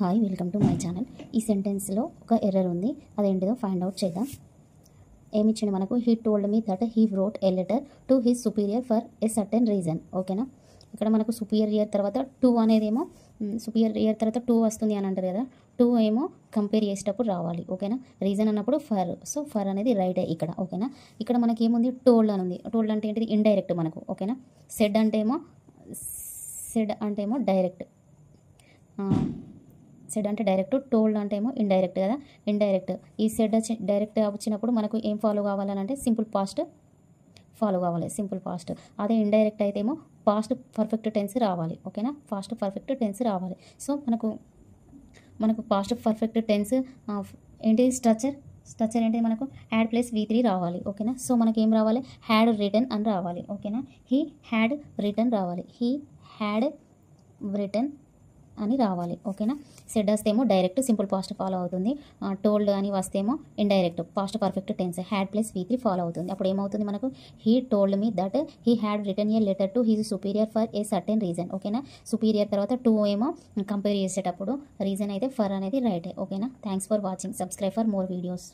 Hi welcome to my channel. ఈ సెంటెన్స్లో ఒక error ఉంది, అదేంటిదో ఫైండ్ అవుట్ చేద్దాం. ఏమిచ్చింది మనకు? He told me that he wrote A letter to his superior for a certain reason. ఓకేనా, ఇక్కడ మనకు సుపీరియర్ తర్వాత టూ అనేదేమో సుపీరియర్ తర్వాత టూ వస్తుంది అని అంటారు కదా, టూ ఏమో కంపేర్ చేసేటప్పుడు రావాలి. ఓకేనా, రీజన్ అన్నప్పుడు ఫర్, సో ఫర్ అనేది రైటే ఇక్కడ. ఓకేనా, ఇక్కడ మనకి ఏముంది? టోల్డ్ అని ఉంది. టోల్డ్ అంటే ఏంటిది? ఇండైరెక్ట్ మనకు. ఓకేనా, సెడ్ అంటే ఏమో డైరెక్ట్, సెడ్ అంటే డైరెక్ట్, టోల్డ్ అంటే ఏమో ఇండైరెక్ట్ కదా, ఇండైరెక్ట్. ఈ సెడ్ డైరెక్ట్ వచ్చినప్పుడు మనకు ఏం ఫాలో కావాలని అంటే సింపుల్ పాస్ట్ ఫాలో కావాలి, సింపుల్ పాస్ట్. అదే ఇండైరెక్ట్ అయితే ఏమో పాస్ట్ పర్ఫెక్ట్ టెన్స్ రావాలి. ఓకేనా, పాస్ట్ పర్ఫెక్ట్ టెన్స్ రావాలి. సో మనకు పాస్ట్ పర్ఫెక్ట్ టెన్స్ ఏంటి? స్ట్రక్చర్ ఏంటి? మనకు హ్యాడ్ ప్లస్ V3 రావాలి. ఓకేనా, సో మనకి ఏం రావాలి? హ్యాడ్ రిటర్న్ అని రావాలి. ఓకేనా, హీ హ్యాడ్ రిటర్న్ రావాలి, హీ హ్యాడ్ రిటర్న్ అని రావాలి. ఓకేనా, సెడ్ వస్తేమో డైరెక్ట్ సింపుల్ పాస్ట్ ఫాలో అవుతుంది, టోల్డ్ అని వస్తేమో indirect past perfect tense had plus V3 follow అవుతుంది. అప్పుడు ఏమవుతుంది మనకు? He told me that he had return a letter to his superior for a certain reason. ఓకేనా, సుపీరియర్ తర్వాత టూ ఏమో కంపేర్ చేసేటప్పుడు రీజన్ అయితే ఫర్ అనేది రైటే. ఓకేనా, thanks for watching. Subscribe for more videos.